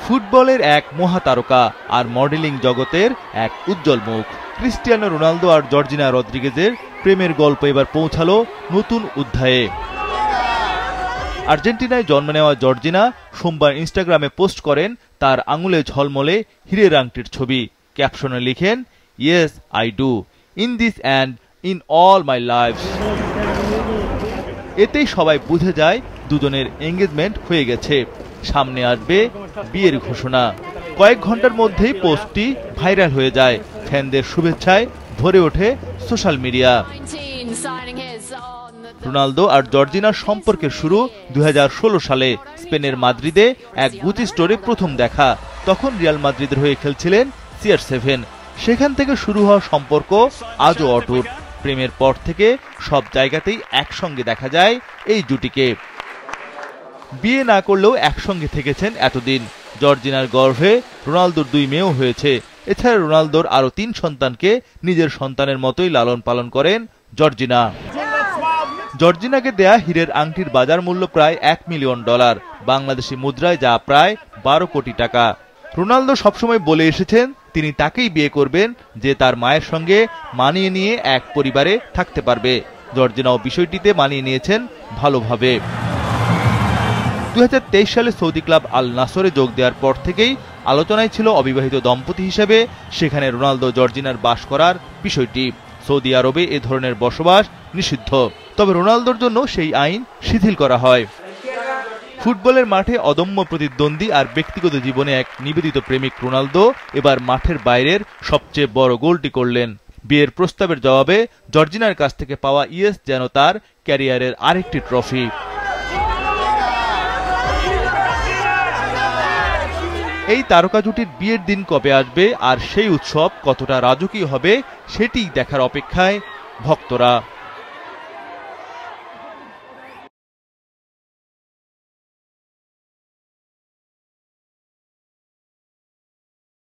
ফুটবলের এক মহাতারকা আর মডেলিং জগতের এক উজ্জ্বল মুখ। ক্রিস্টিয়ানো রোনালদো আর জর্জিনা রদ্রিগেজের প্রেমের গল্প এবার পৌঁছালো নতুন অধ্যায়ে। আর্জেন্টিনায় জন্ম নেওয়া জর্জিনা সোমবার ইনস্টাগ্রামে পোস্ট করেন তার আঙুলে ঝলমলে হীরের আংটির ছবি। ক্যাপশনে লিখেন, "yes I do, in this and in all my life." এতেই সবাই বুঝে যায় দুজনের এঙ্গেজমেন্ট হয়ে গেছে। সামনে আসবে বিয়ের ঘোষণা। কয়েক ঘন্টার মধ্যেই পোস্টটি ভাইরাল হয়ে যায়। ফ্যানদের শুভেচ্ছায় ভরে ওঠে সোশ্যাল মিডিয়া। রোনালদো আর জর্জিনার সম্পর্কের শুরু 2016 সালে স্পেনের মাদ্রিদে এক গুচি স্টোরে প্রথম দেখা। তখন রিয়াল মাদ্রিদের হয়ে খেলছিলেন CR7। সেখান থেকে শুরু হওয়া সম্পর্ক আজও অটুট। প্রেমের পর থেকে সব জায়গাতেই একসঙ্গে দেখা যায় এই জুটিকে। বিয়ে না করলেও একসঙ্গে থেকেছেন এতদিন। জর্জিনার গর্ভে রোনালদোর 2 মেয়েও হয়েছে। এছাড়া রোনালদোর আরো 3 সন্তানকে নিজের সন্তানের মতোই লালন পালন করেন জর্জিনা। জর্জিনাকে দেয়া হীরের আংটির বাজার মূল্য প্রায় $1 মিলিয়ন, বাংলাদেশি মুদ্রায় যা প্রায় 12 কোটি টাকা। রোনালদো সবসময় বলে এসেছেন তিনি তাকেই বিয়ে করবেন যে তার মায়ের সঙ্গে মানিয়ে নিয়ে এক পরিবারে থাকতে পারবে। জর্জিনাও বিষয়টিতে মানিয়ে নিয়েছেন ভালোভাবে। 2023 সালে সৌদি ক্লাব আল নাসরে যোগ দেওয়ার পর থেকেই আলোচনায় ছিল অবিবাহিত দম্পতি হিসেবে সেখানে রোনালদো জর্জিনার বাস করার বিষয়টি। সৌদি আরবে এ ধরনের বসবাস নিষিদ্ধ, তবে রোনালদোর জন্য সেই আইন শিথিল করা হয়। ফুটবলের মাঠে অদম্য প্রতিদ্বন্দ্বী আর ব্যক্তিগত জীবনে এক নিবেদিত প্রেমিক রোনালদো এবার মাঠের বাইরের সবচেয়ে বড় গোলটি করলেন। বিয়ের প্রস্তাবের জবাবে জর্জিনার কাছ থেকে পাওয়া ইয়েস যেন তার ক্যারিয়ারের আরেকটি ট্রফি। এই তারকা জুটির বিয়ের দিন কবে আসবে আর সেই উৎসব কতটা রাজকীয় হবে সেটিই দেখার অপেক্ষায় ভক্তরা।